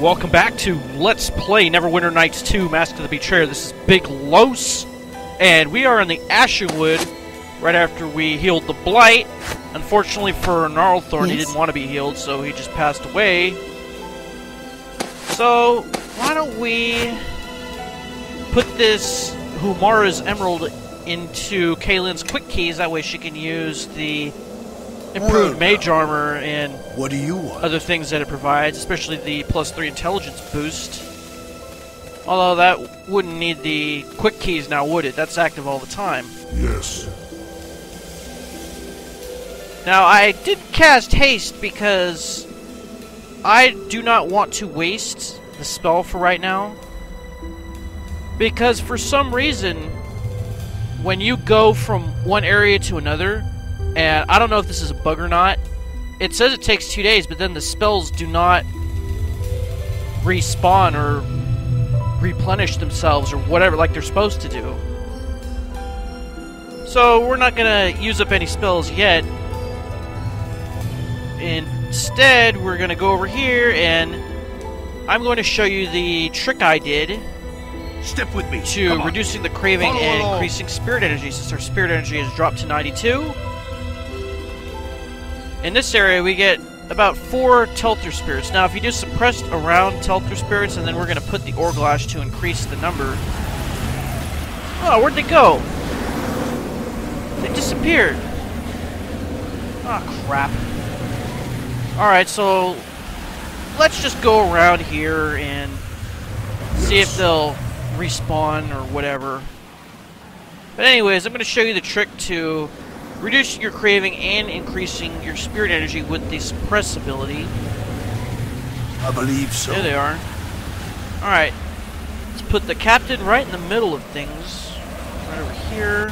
welcome back to Let's Play Neverwinter Nights 2 Mask of the Betrayer. This is Big Los, and we are in the Ashenwood right after we healed the Blight. Unfortunately for Gnarlthorn, he didn't want to be healed, so he just passed away. So, why don't we put this Humara's Emerald into Kaylin's Quick Keys, that way she can use the improved mage armor and what do you want? Other things that it provides, especially the +3 intelligence boost. Although that wouldn't need the quick keys now, would it? That's active all the time. Yes. Now, I did cast haste because I do not want to waste the spell for right now. Because for some reason, when you go from one area to another, and I don't know if this is a bug or not, it says it takes 2 days, but then the spells do not respawn or replenish themselves or whatever like they're supposed to do. So we're not going to use up any spells yet. Instead, we're going to go over here and I'm going to show you the trick I did. Step with me. To reducing the craving and increasing spirit energy, since our spirit energy has dropped to 92. In this area, we get about 4 Telter Spirits. Now, if you do suppressed around Telter Spirits, and then we're going to put the Orglash to increase the number. Oh, where'd they go? They disappeared. Oh, crap. Alright, so let's just go around here and see if they'll respawn or whatever. But anyways, I'm going to show you the trick to reducing your craving and increasing your spirit energy with the suppress ability. I believe so. There they are. Alright. Let's put the captain right in the middle of things. Right over here.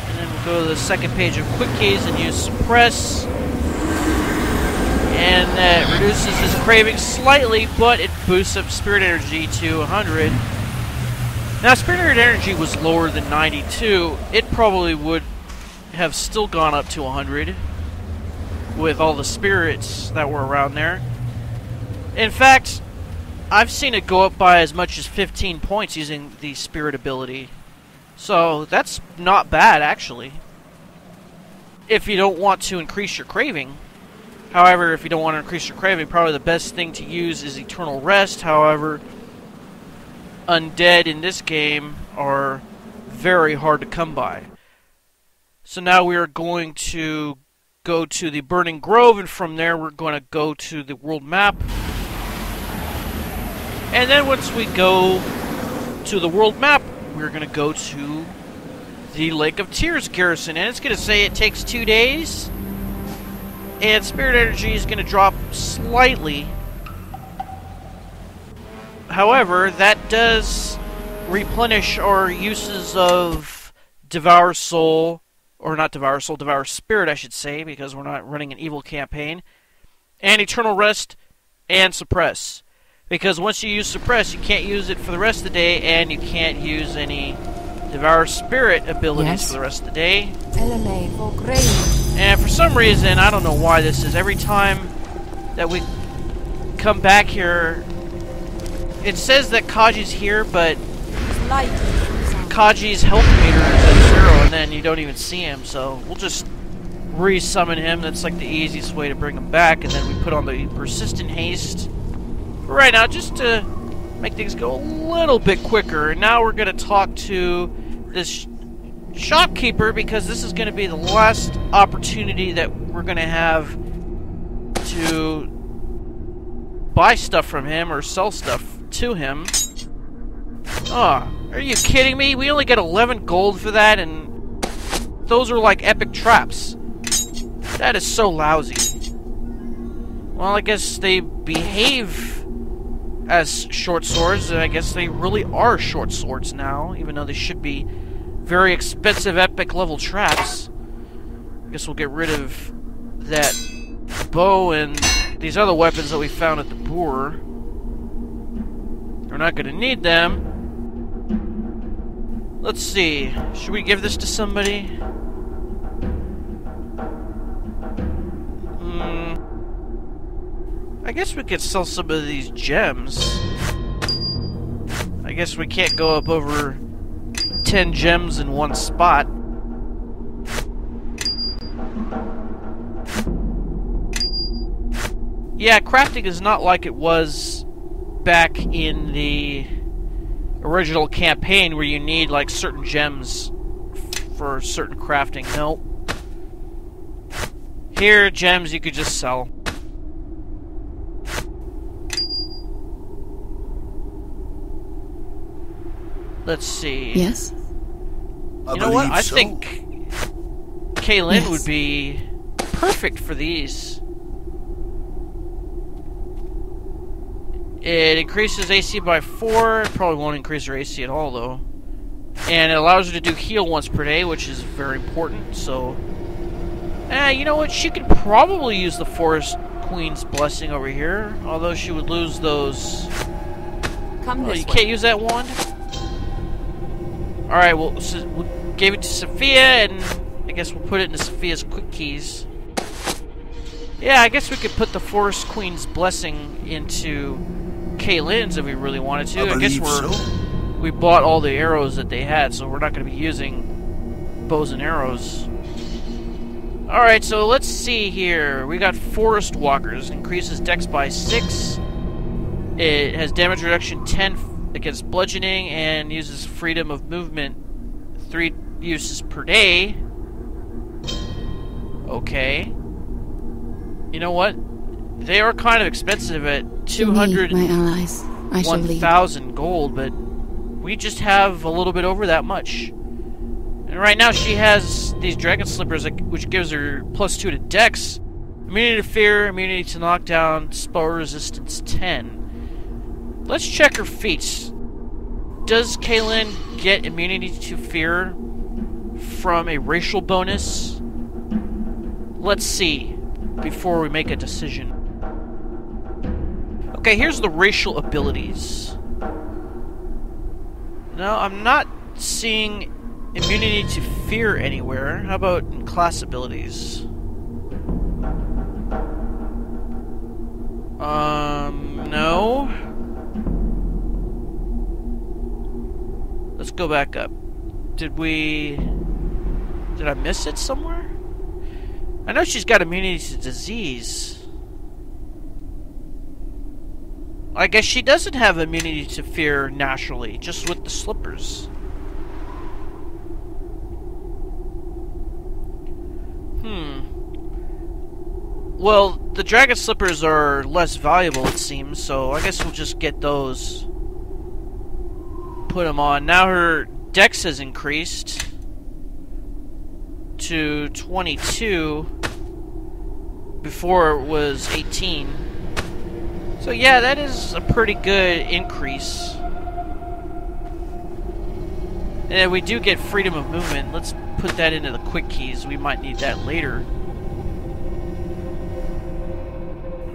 And then we'll go to the second page of quick keys and use suppress. And that reduces his craving slightly, but it boosts up spirit energy to 100. Now, spirit energy was lower than 92. It probably would have still gone up to 100 with all the spirits that were around there. In fact, I've seen it go up by as much as 15 points using the spirit ability. So, that's not bad, actually. If you don't want to increase your craving. However, if you don't want to increase your craving, probably the best thing to use is Eternal Rest. However, undead in this game are very hard to come by. So now we are going to go to the Burning Grove, and from there we're going to go to the world map. And then once we go to the world map, we're going to go to the Lake of Tears garrison. And it's going to say it takes 2 days. And spirit energy is going to drop slightly. However, that does replenish our uses of Devour Soul, or not Devour Soul, Devour Spirit, I should say, because we're not running an evil campaign, and Eternal Rest and Suppress. Because once you use Suppress, you can't use it for the rest of the day, and you can't use any Devour Spirit abilities for the rest of the day. And for some reason, I don't know why this is, every time that we come back here, it says that Kaji's here, but Kaji's health meter is at 0, and then you don't even see him, so we'll just re-summon him. That's like the easiest way to bring him back, and then we put on the persistent haste for right now, just to make things go a little bit quicker. And now we're going to talk to this shopkeeper, because this is going to be the last opportunity that we're going to have to buy stuff from him or sell stuff to him. Oh, are you kidding me? We only get 11 gold for that, and those are like epic traps. That is so lousy. Well, I guess they behave as short swords, and I guess they really are short swords now, even though they should be very expensive epic level traps. I guess we'll get rid of that bow and these other weapons that we found at the boar. We're not going to need them. Let's see. Should we give this to somebody? I guess we could sell some of these gems. I guess we can't go up over 10 gems in one spot. Yeah, crafting is not like it was back in the original campaign where you need like certain gems for certain crafting. Nope. Here, gems you could just sell. Let's see. Yes? You know what? I so. think Kaylin Yes. would be perfect for these. It increases AC by 4. It probably won't increase her AC at all, though. And it allows her to do heal once per day, which is very important, so... you know what? She could probably use the Forest Queen's Blessing over here, although she would lose those... Come this you way. can't use that wand? Alright, well, so we gave it to Sophia, and I guess we'll put it into Sophia's quick keys. Yeah, I guess we could put the Forest Queen's Blessing into Kaylin's if we really wanted to. I guess we bought all the arrows that they had, so we're not going to be using bows and arrows. Alright, so let's see here. We got Forest Walkers. Increases dex by 6. It has damage reduction 10 against bludgeoning and uses freedom of movement 3 uses per day. Okay. You know what? They are kind of expensive at My allies. I shall lead. 1,000 gold, but we just have a little bit over that much. And right now she has these dragon slippers, which gives her +2 to dex, immunity to fear, immunity to knockdown, spell resistance 10. Let's check her feats. Does Kaylin get immunity to fear from a racial bonus? Let's see before we make a decision. Okay, here's the racial abilities. No, I'm not seeing immunity to fear anywhere. How about in class abilities? No. Let's go back up. Did I miss it somewhere? I know she's got immunity to disease. I guess she doesn't have immunity to fear naturally, just with the slippers. Well, the dragon slippers are less valuable, it seems, so I guess we'll just get those. Put them on. Now her dex has increased to 22. Before it was 18. So yeah, that is a pretty good increase. And we do get freedom of movement. Let's put that into the quick keys. We might need that later.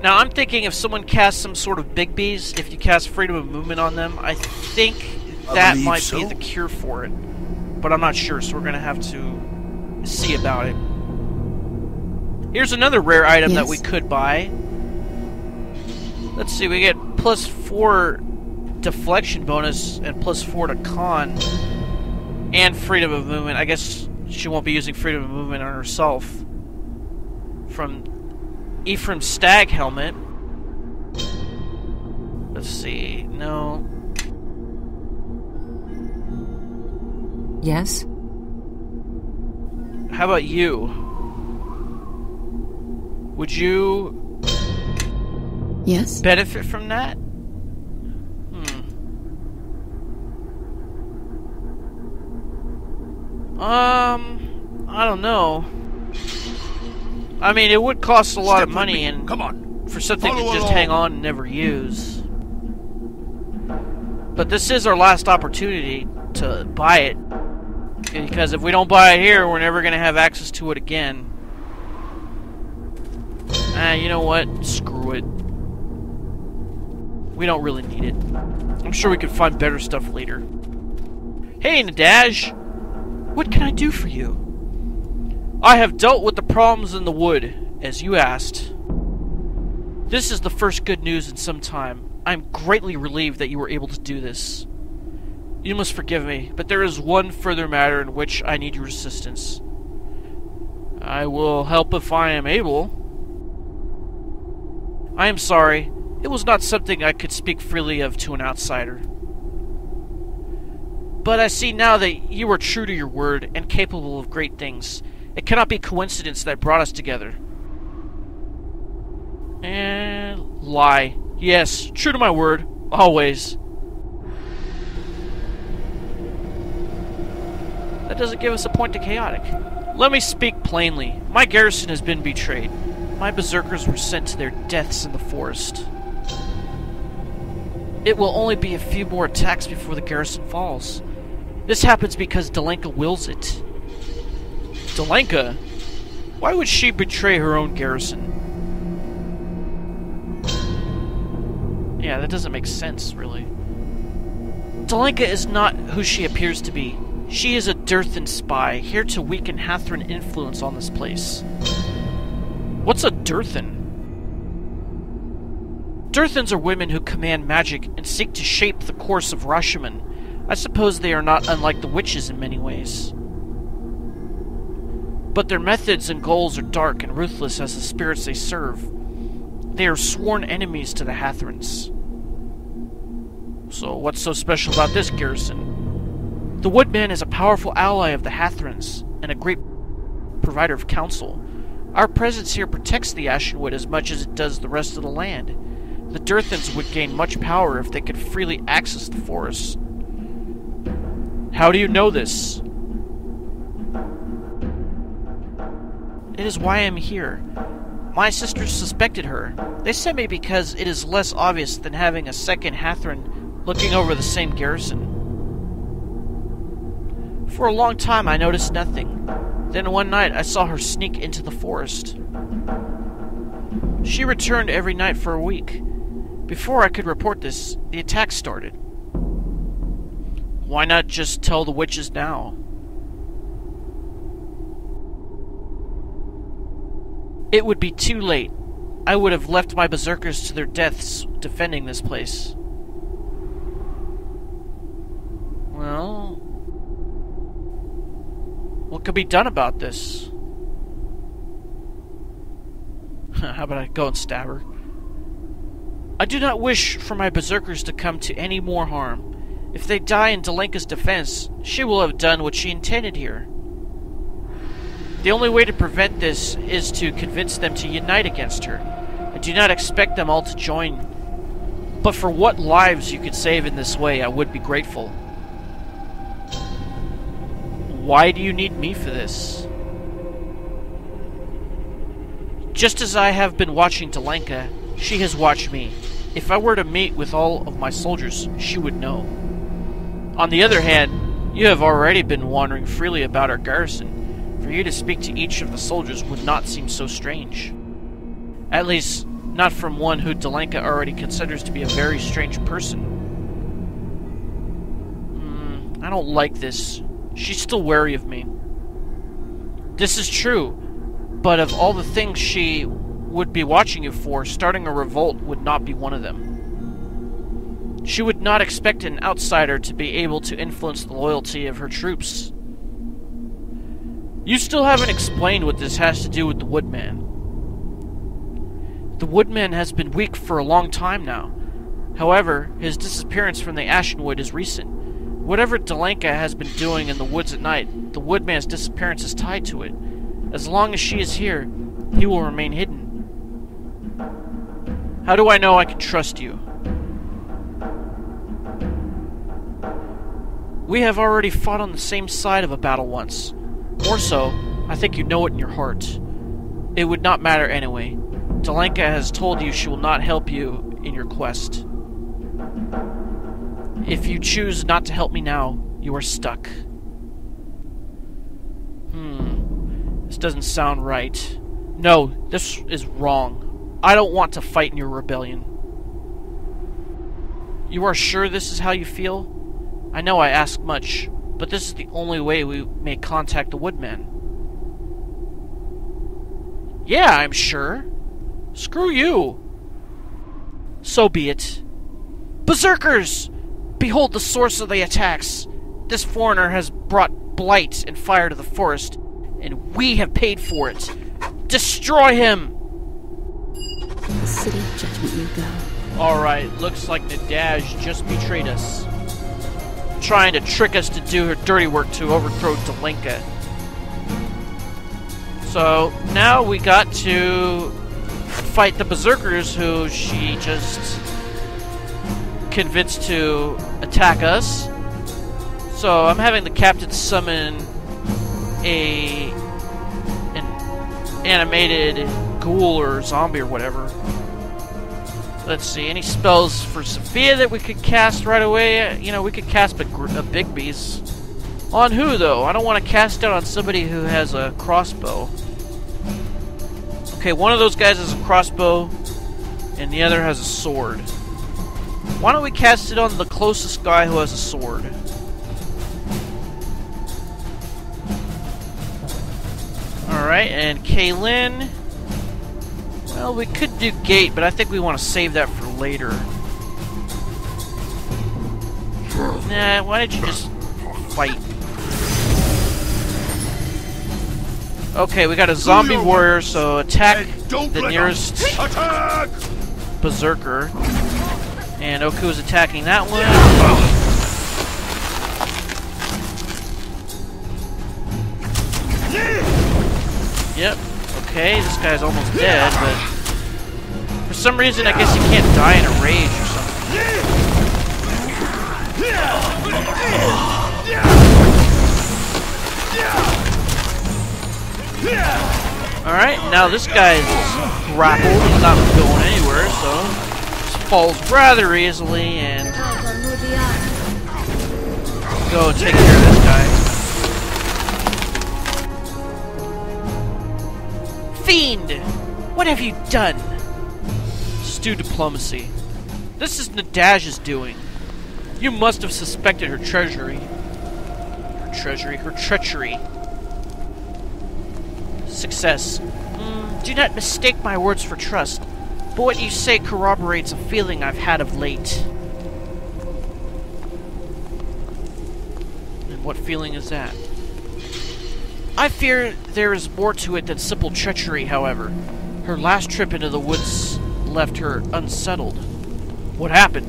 Now I'm thinking if someone casts some sort of big bees, if you cast freedom of movement on them, I think that might be the cure for it. But I'm not sure, so we're going to have to see about it. Here's another rare item that we could buy. Let's see, we get +4 deflection bonus and +4 to con. And freedom of movement. I guess she won't be using freedom of movement on herself. From Ephraim's stag helmet. Let's see. No. Yes? How about you? Would you Yes? benefit from that? I don't know. I mean, it would cost a lot of money, and come on, for something follow to just along. hang on and never use. But this is our last opportunity to buy it, because if we don't buy it here, we're never going to have access to it again. You know what? Screw it. We don't really need it. I'm sure we can find better stuff later. Hey, Nadaj! What can I do for you? I have dealt with the problems in the wood, as you asked. This is the first good news in some time. I am greatly relieved that you were able to do this. You must forgive me, but there is one further matter in which I need your assistance. I will help if I am able. I am sorry. It was not something I could speak freely of to an outsider. But I see now that you are true to your word and capable of great things. It cannot be coincidence that brought us together. And lie. Yes, true to my word. Always. That doesn't give us a point to chaotic. Let me speak plainly. My garrison has been betrayed. My berserkers were sent to their deaths in the forest. It will only be a few more attacks before the garrison falls. This happens because Dalenka wills it. Dalenka? Why would she betray her own garrison? Yeah, that doesn't make sense, really. Dalenka is not who she appears to be. She is a Durthan spy, here to weaken Hathran influence on this place. What's a Durthan? Durthans are women who command magic and seek to shape the course of Rashomon. I suppose they are not unlike the witches in many ways. But their methods and goals are dark and ruthless as the spirits they serve. They are sworn enemies to the Hathrans. So what's so special about this garrison? The Woodman is a powerful ally of the Hathrans, and a great provider of counsel. Our presence here protects the Ashenwood as much as it does the rest of the land. The Durthans would gain much power if they could freely access the forest. How do you know this? It is why I am here. My sisters suspected her. They sent me because it is less obvious than having a second Hathran looking over the same garrison. For a long time I noticed nothing. Then one night I saw her sneak into the forest. She returned every night for a week. Before I could report this, the attack started. Why not just tell the witches now? It would be too late. I would have left my berserkers to their deaths defending this place. Well, what could be done about this? How about I go and stab her? I do not wish for my berserkers to come to any more harm. If they die in Dalenka's defense, she will have done what she intended here. The only way to prevent this is to convince them to unite against her. I do not expect them all to join, but for what lives you could save in this way, I would be grateful. Why do you need me for this? Just as I have been watching Dalenka, she has watched me. If I were to meet with all of my soldiers, she would know. On the other hand, you have already been wandering freely about our garrison. For you to speak to each of the soldiers would not seem so strange. At least, not from one who Dalenka already considers to be a very strange person. I don't like this. She's still wary of me. This is true, but of all the things she would be watching you for, starting a revolt would not be one of them. She would not expect an outsider to be able to influence the loyalty of her troops. You still haven't explained what this has to do with the Woodman. The Woodman has been weak for a long time now. However, his disappearance from the Ashenwood is recent. Whatever Dalenka has been doing in the woods at night, the Woodman's disappearance is tied to it. As long as she is here, he will remain hidden. How do I know I can trust you? We have already fought on the same side of a battle once. More so, I think you know it in your heart. It would not matter anyway. Dalenka has told you she will not help you in your quest. If you choose not to help me now, you are stuck. This doesn't sound right. No, this is wrong. I don't want to fight in your rebellion. You are sure this is how you feel? I know I ask much, but this is the only way we may contact the Woodman. Yeah, I'm sure. Screw you. So be it. Berserkers! Behold the source of the attacks. This foreigner has brought blight and fire to the forest, and we have paid for it. Destroy him! The city of judgment you go. Alright, looks like Nadaj just betrayed us. Trying to trick us to do her dirty work to overthrow Dalenka. So, now we got to fight the berserkers who she just convinced to attack us. So, I'm having the captain summon an animated ghoul or zombie or whatever. Let's see, any spells for Sophia that we could cast right away? You know, we could cast a big beast. On who, though? I don't want to cast it on somebody who has a crossbow. Okay, one of those guys has a crossbow, and the other has a sword. Why don't we cast it on the closest guy who has a sword? Alright, and Kaylin. Well, we could do Gate, but I think we want to save that for later. Nah, why don't you just fight? Okay, we got a zombie warrior, so attack the nearest berserker. And Oku's attacking that one. Yep. Okay, this guy's almost dead, but for some reason I guess he can't die in a rage or something. Alright, now this guy's grappled, he's not going anywhere, so just falls rather easily and go take care of this guy. Fiend! What have you done? Stew diplomacy. This is Nadaj's doing. You must have suspected her treachery. Her treachery. Success. Do not mistake my words for trust, but what you say corroborates a feeling I've had of late. And what feeling is that? I fear there is more to it than simple treachery, however. Her last trip into the woods left her unsettled. What happened?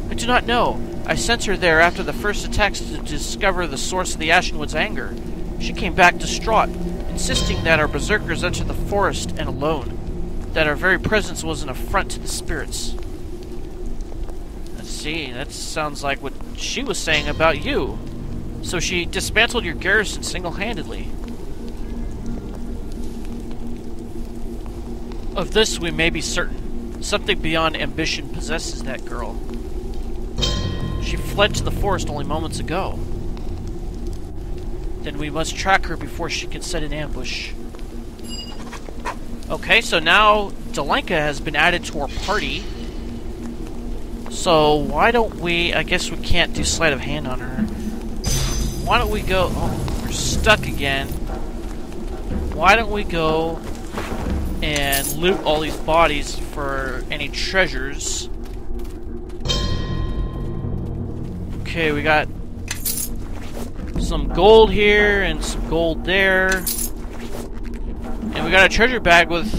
I do not know. I sent her there after the first attacks to discover the source of the Ashenwood's anger. She came back distraught, insisting that our berserkers enter the forest and alone, that our very presence was an affront to the spirits. Let's see, that sounds like what she was saying about you. So she dismantled your garrison single-handedly. Of this we may be certain. Something beyond ambition possesses that girl. She fled to the forest only moments ago. Then we must track her before she can set an ambush. Okay, so now Dalenka has been added to our party. So why don't we... I guess we can't do sleight of hand on her. Why don't we go... Oh, we're stuck again. Why don't we go and loot all these bodies for any treasures? Okay, we got some gold here and some gold there. And we got a treasure bag with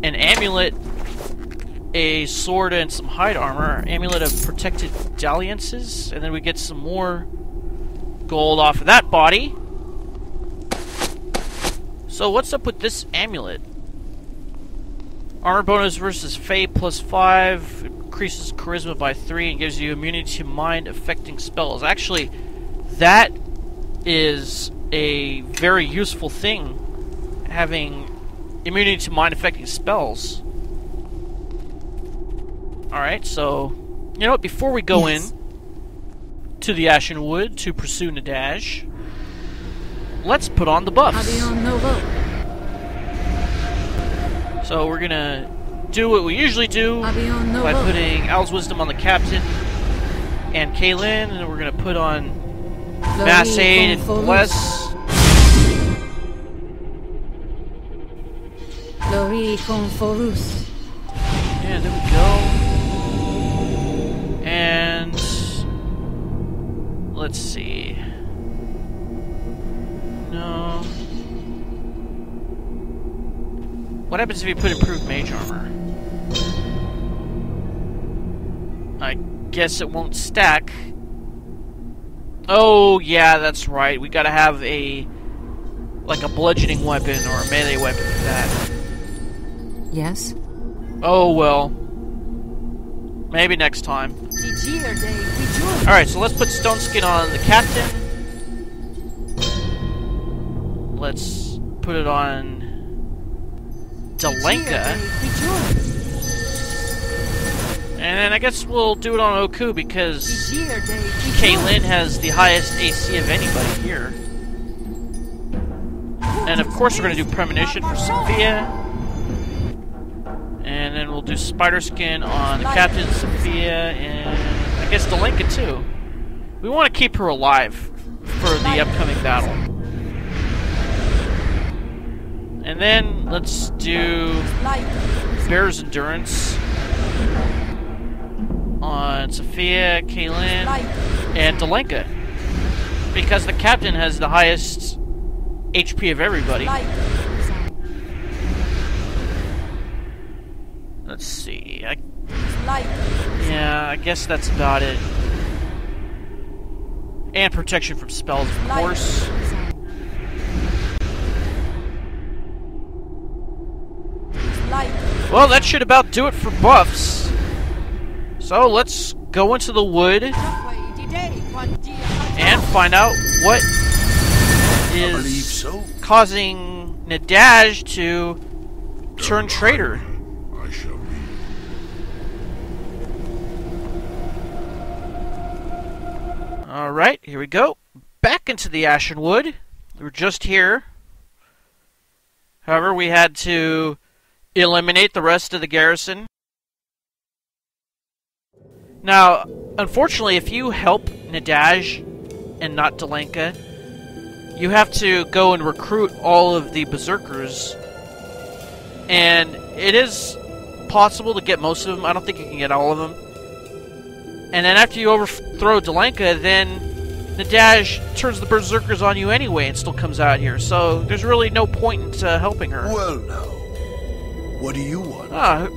an amulet, a sword, and some hide armor. Amulet of protected dalliances. And then we get some more gold off of that body. So what's up with this amulet? Armor bonus versus Fae +5. Increases charisma by 3 and gives you immunity to mind-affecting spells. Actually, that is a very useful thing, having immunity to mind-affecting spells. Alright, so, you know what, before we go in to the Ashenwood to pursue Nadaj, let's put on the buffs. So we're gonna do what we usually do by putting Owl's Wisdom on the captain and Kaylin, and we're gonna put on Mass Aid and Bless. And there we go. And let's see. No. What happens if you put improved mage armor? I guess it won't stack. Oh, yeah, that's right. We gotta have like a bludgeoning weapon or a melee weapon for that. Yes? Oh, well. Maybe next time. Alright, so let's put stone skin on the captain. Let's put it on Dalenka. And then I guess we'll do it on Oku because Caitlyn has the highest AC of anybody here. And of course we're going to do premonition for Sophia. And then we'll do spider skin on the captain, Sophia, and I guess Dalenka too. We want to keep her alive for the upcoming battle. And then let's do Bear's Endurance on Sophia, Caitlyn, and Dalenka. Because the captain has the highest HP of everybody. Let's see. Yeah, I guess that's about it. And protection from spells, of course. Well, that should about do it for buffs. So let's go into the wood and find out what is causing Nadaj to turn traitor. Alright, here we go. Back into the Ashenwood. We're just here. However, we had to eliminate the rest of the garrison. Now, unfortunately, if you help Nadaj and not Dalenka, you have to go and recruit all of the berserkers. And it is possible to get most of them. I don't think you can get all of them. And then after you overthrow Dalenka, then Nadaj turns the berserkers on you anyway and still comes out here. So there's really no point in helping her. Well, now, what do you want? Ah,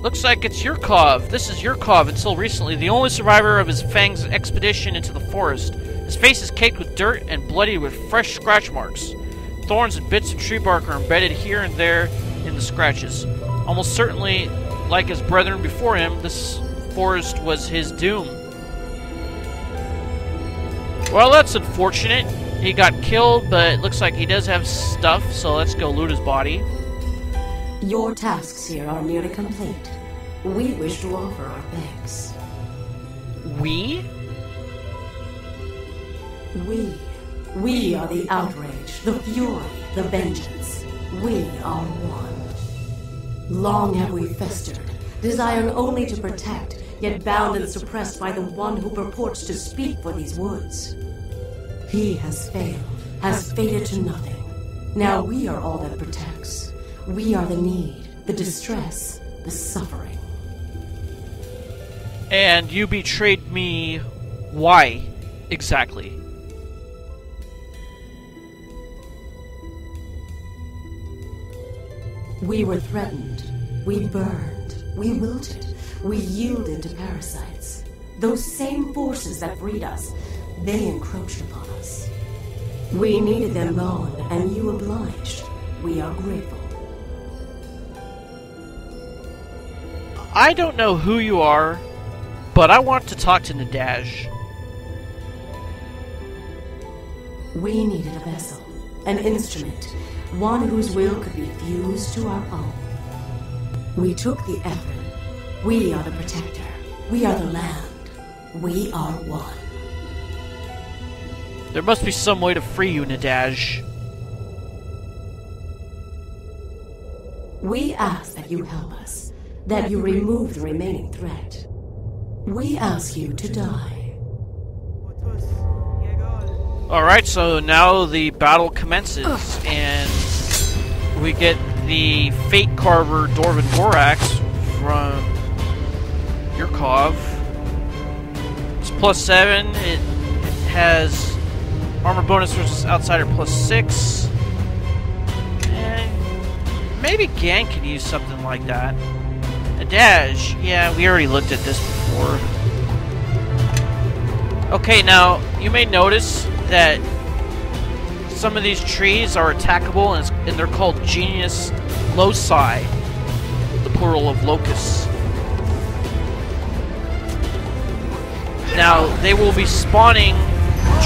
looks like it's Yurkov. This is Yurkov, until recently the only survivor of his Fang's expedition into the forest. His face is caked with dirt and bloodied with fresh scratch marks. Thorns and bits of tree bark are embedded here and there in the scratches. Almost certainly, like his brethren before him, this forest was his doom. Well, that's unfortunate. He got killed, but it looks like he does have stuff, so let's go loot his body. Your tasks here are nearly complete. We wish to offer our thanks. We? We are the outrage, the fury, the vengeance. We are one. Long have we festered, desiring only to protect, yet bound and suppressed by the one who purports to speak for these woods. He has failed, has faded to nothing. Now we are all that protects. We are the need, the distress, the suffering. And you betrayed me. Why, exactly? We were threatened. We burned. We wilted. We yielded to parasites. Those same forces that freed us, they encroached upon us. We needed them gone, and you obliged. We are grateful. I don't know who you are, but I want to talk to Nadaj. We needed a vessel, an instrument, one whose will could be fused to our own. We took the effort. We are the protector. We are the land. We are one. There must be some way to free you, Nadaj. We ask that you help us, that you remove the remaining threat. We ask you to die. Alright, so now the battle commences, and we get the Fate Carver Dwarven War Axe run Yurkov. It's +7. It has armor bonus versus outsider +6. And maybe Gann could use something like that. Nadaj, yeah, we already looked at this before. Okay, now you may notice that some of these trees are attackable, and they're called Genius Loci, the plural of locusts. Now, they will be spawning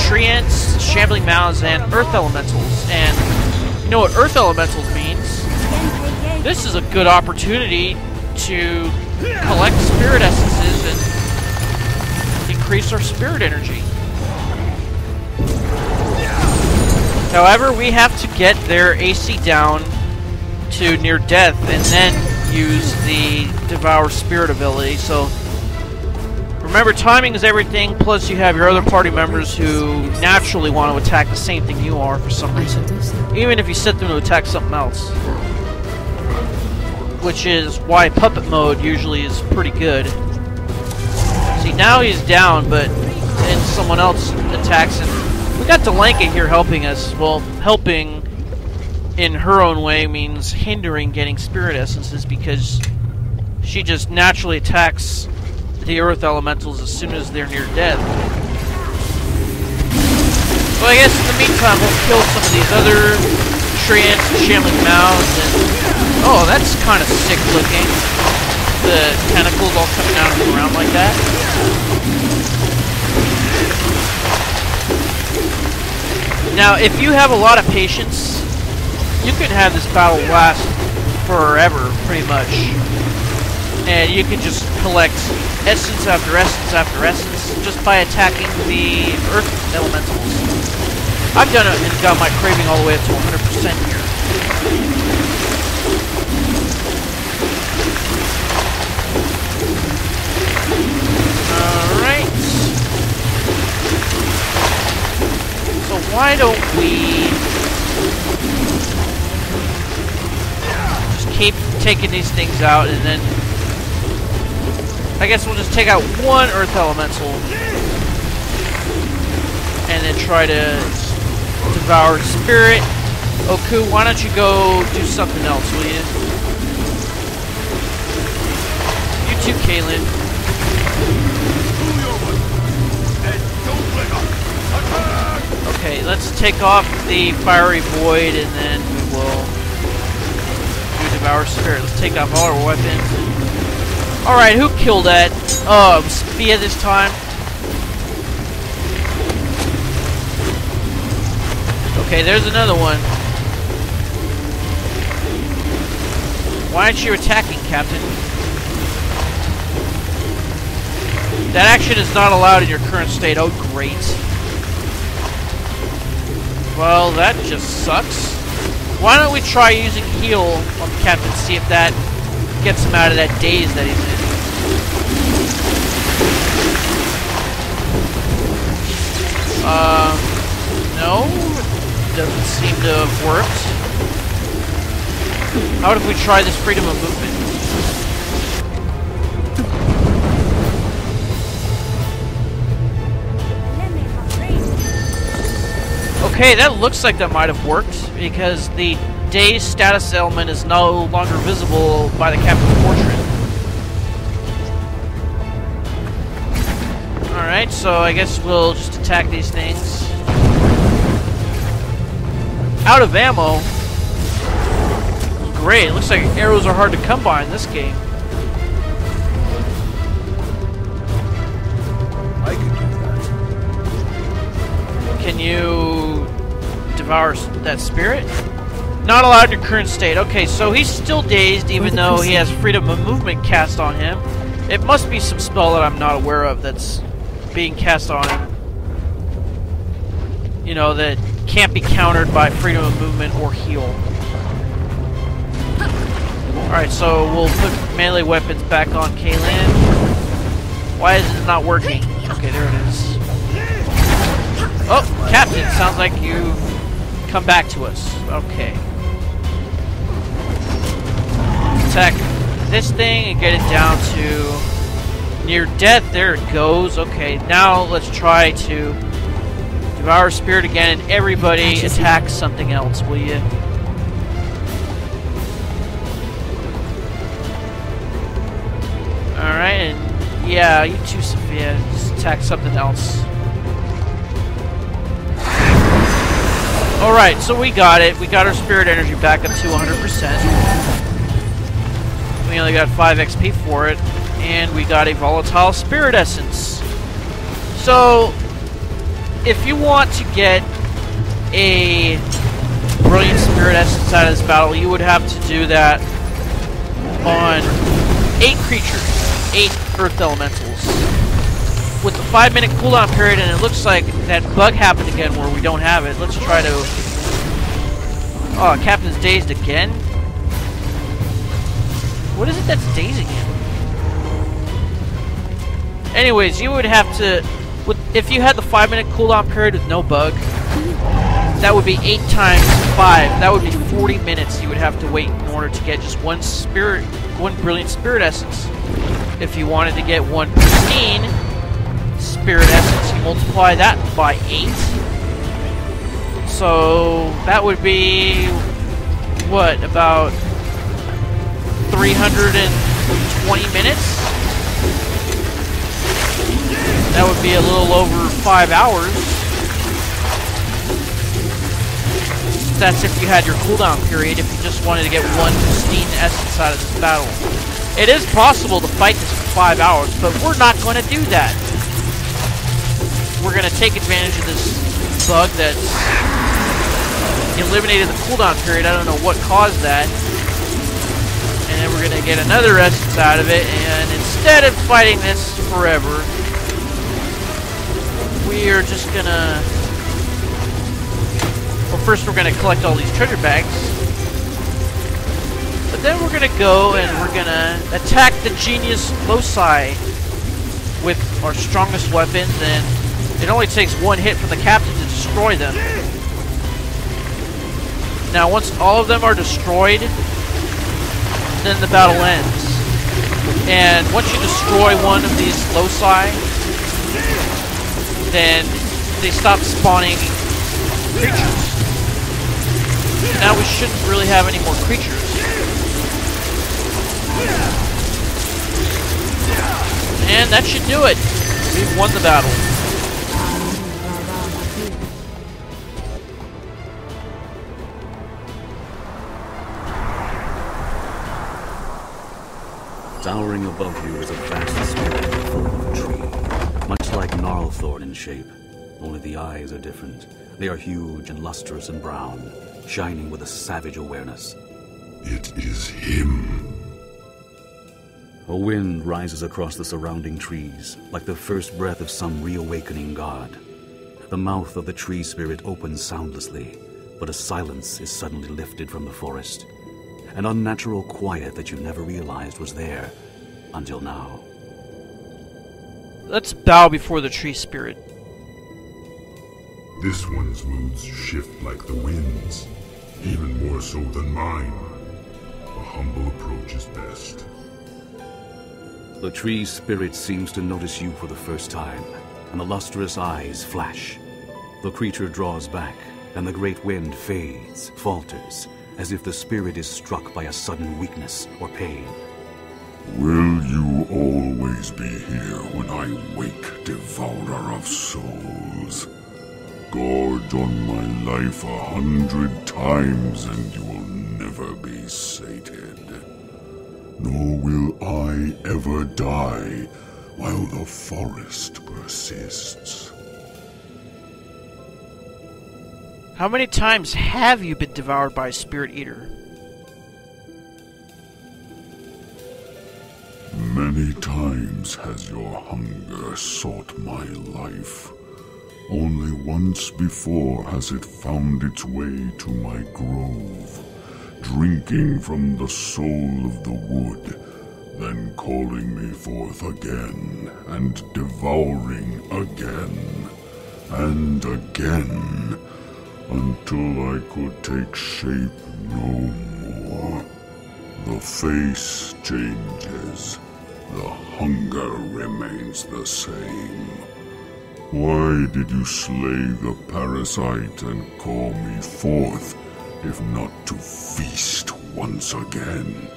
tree ants, shambling mounds, and earth elementals. And you know what earth elementals means? This is a good opportunity to collect spirit essences and increase our spirit energy. However, we have to get their AC down to near death and then use the Devour Spirit ability. So remember, timing is everything, plus you have your other party members who naturally want to attack the same thing you are for some reason. Even if you set them to attack something else. Which is why puppet mode usually is pretty good. See, now he's down, but then someone else attacks him. We got Dalenka here helping us. Well, helping in her own way means hindering getting spirit essences, because she just naturally attacks the earth elementals as soon as they're near death. So I guess in the meantime we'll kill some of these other tree ants and shambling mounds, and oh, that's kind of sick looking. The tentacles all coming out of the ground like that. Now, if you have a lot of patience, you can have this battle last forever, pretty much. And you can just collect essence after essence after essence just by attacking the earth elementals. I've done it and got my craving all the way up to 100% here. Alright. So why don't we just keep taking these things out, and then I guess we'll just take out one earth elemental and then try to devour spirit. Oku, why don't you go do something else, will you? You too, Kaylin. Okay, let's take off the fiery void, and then we will do devour spirit. Let's take off all our weapons. Alright, who killed that? Oh, it was Sophia this time. Okay, there's another one. Why aren't you attacking, Captain? That action is not allowed in your current state. Oh, great. Well, that just sucks. Why don't we try using heal on the Captain, see if that gets him out of that daze that he's in. No. Doesn't seem to have worked. How about if we try this freedom of movement? Okay, that looks like that might have worked, because the daze status element is no longer visible by the Captain's portrait. Alright, so I guess we'll just attack these things. Out of ammo? Great, it looks like arrows are hard to come by in this game. I could do that. Can you devour that spirit? Not allowed in your current state. Okay, so he's still dazed even though he has freedom of movement cast on him. It must be some spell that I'm not aware of that's being cast on him. You know, that can't be countered by freedom of movement or heal. Alright, so we'll put melee weapons back on Kaylin. Why is it not working? Okay, there it is. Oh, Captain, sounds like you've come back to us. Okay. Attack this thing and get it down to near death. There it goes. Okay, now let's try to devour spirit again, and everybody attack something else, will you? Alright, and yeah, you too, Sophia. Just attack something else. Alright, so we got it. We got our spirit energy back up to 100%. We only got 5 XP for it. And we got a volatile spirit essence. So, if you want to get a brilliant spirit essence out of this battle, you would have to do that on 8 creatures, 8 earth elementals. With the 5-minute cooldown period, and it looks like that bug happened again where we don't have it. Let's try to... Oh, Captain's dazed again? What is it that's dazing him? Anyways, you would have to... If you had the 5-minute cooldown period with no bug, that would be 8 times 5. That would be 40 minutes you would have to wait in order to get just one brilliant spirit essence. If you wanted to get one pristine spirit essence, you multiply that by 8. So that would be what, about 320 minutes? That would be a little over 5 hours. That's if you had your cooldown period, if you just wanted to get one pristine essence out of this battle. It is possible to fight this for 5 hours, but we're not going to do that. We're going to take advantage of this bug that's eliminated the cooldown period. I don't know what caused that. And then we're going to get another essence out of it, and instead of fighting this forever, we are just going to... Well, first we're going to collect all these treasure bags. But then we're going to go and we're going to attack the Genius Loci with our strongest weapons, and it only takes 1 hit from the captain to destroy them. Now, once all of them are destroyed, then the battle ends. And once you destroy one of these Loci, then they stop spawning creatures. Now we shouldn't really have any more creatures. And that should do it. We've won the battle. Towering above you is a vast spirit in the form of a tree, much like gnarlthorn in shape, only the eyes are different. They are huge and lustrous and brown, shining with a savage awareness. It is him. A wind rises across the surrounding trees, like the first breath of some reawakening god. The mouth of the tree spirit opens soundlessly, but a silence is suddenly lifted from the forest. An unnatural quiet that you never realized was there, until now. Let's bow before the tree spirit. This one's moods shift like the winds, even more so than mine. A humble approach is best. The tree spirit seems to notice you for the first time, and the lustrous eyes flash. The creature draws back, and the great wind fades, falters, as if the spirit is struck by a sudden weakness or pain. Will you always be here when I wake, devourer of souls? Gorge on my life 100 times and you will never be sated. Nor will I ever die while the forest persists. How many times have you been devoured by a spirit eater? Many times has your hunger sought my life. Only once before has it found its way to my grove, drinking from the soul of the wood, then calling me forth again, and devouring again, and again, until I could take shape no more. The face changes. The hunger remains the same. Why did you slay the parasite and call me forth, if not to feast once again?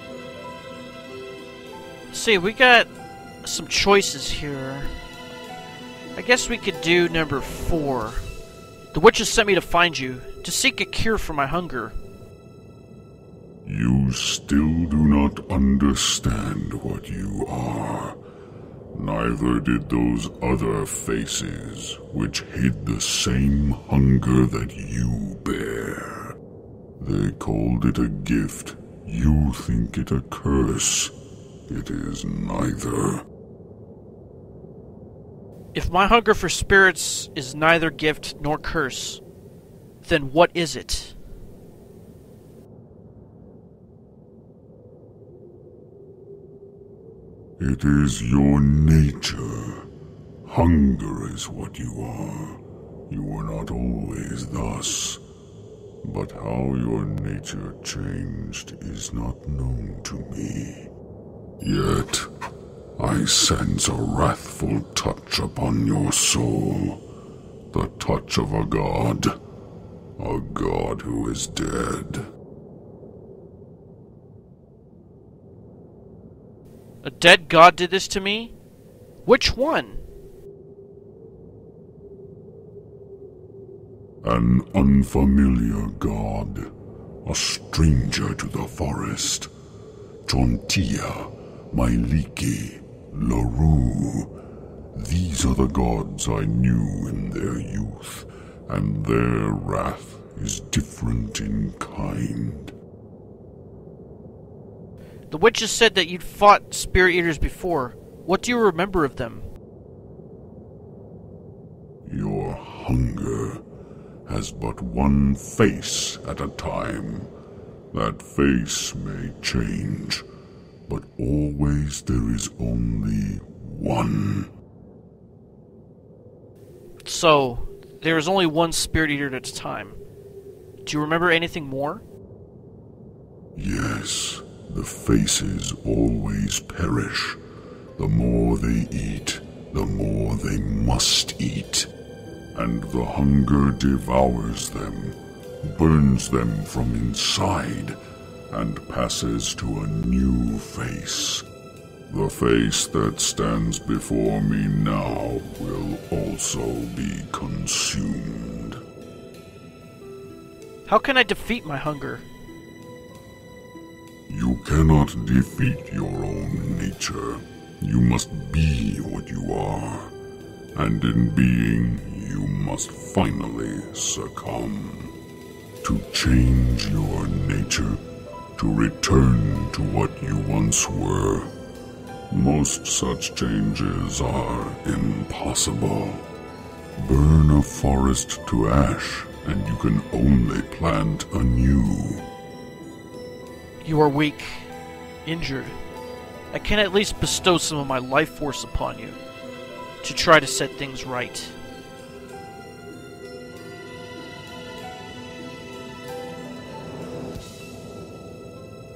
See, we got some choices here. I guess we could do number 4. The witches sent me to find you, to seek a cure for my hunger. You still do not understand what you are. Neither did those other faces, which hid the same hunger that you bear. They called it a gift. You think it a curse. It is neither. If my hunger for spirits is neither gift nor curse, then what is it? It is your nature. Hunger is what you are. You were not always thus. But how your nature changed is not known to me. Yet, I sense a wrathful touch upon your soul. The touch of a god who is dead. A dead god did this to me? Which one? An unfamiliar god, a stranger to the forest. Chontia, Mailiki, Larue. These are the gods I knew in their youth, and their wrath is different in kind. The witches said that you'd fought spirit eaters before. What do you remember of them? Your hunger has but one face at a time. That face may change, but always there is only one. So, there is only one spirit eater at a time. Do you remember anything more? Yes, the faces always perish. The more they eat, the more they must eat. And the hunger devours them, burns them from inside, and passes to a new face. The face that stands before me now will also be consumed. How can I defeat my hunger? You cannot defeat your own nature. You must be what you are. And in being, you must finally succumb. To change your nature, to return to what you once were. Most such changes are impossible. Burn a forest to ash, and you can only plant anew. You are weak, injured. I can at least bestow some of my life force upon you, to try to set things right.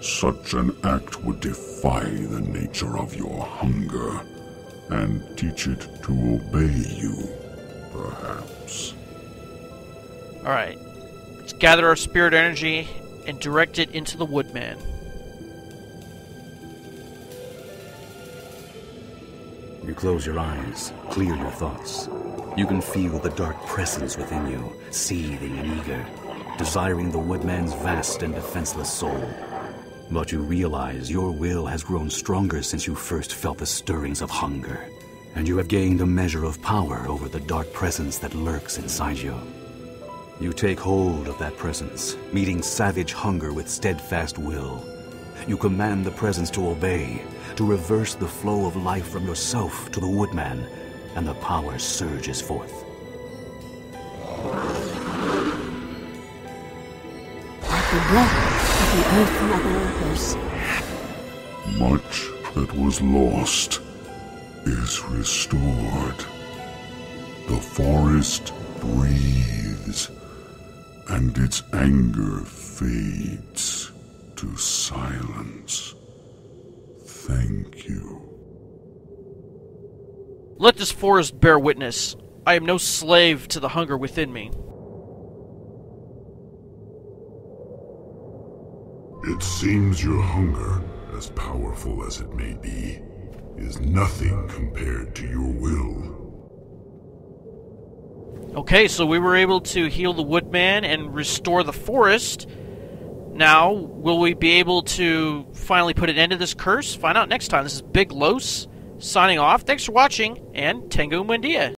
Such an act would defy the nature of your hunger, and teach it to obey you, perhaps. Alright, let's gather our spirit energy and direct it into the woodman. You close your eyes, clear your thoughts. You can feel the dark presence within you, seething and eager, desiring the woodman's vast and defenseless soul. But you realize your will has grown stronger since you first felt the stirrings of hunger, and you have gained a measure of power over the dark presence that lurks inside you. You take hold of that presence, meeting savage hunger with steadfast will. You command the presence to obey, to reverse the flow of life from yourself to the woodman, and the power surges forth. Like the breath of the earth mother echoes. Much that was lost is restored. The forest breathes, and its anger fades to to silence. Thank you. Let this forest bear witness. I am no slave to the hunger within me. It seems your hunger, as powerful as it may be, is nothing compared to your will. Okay, so we were able to heal the woodman and restore the forest. Now, will we be able to finally put an end to this curse? Find out next time. This is Big Los, signing off. Thanks for watching, and Tengu Mwendia.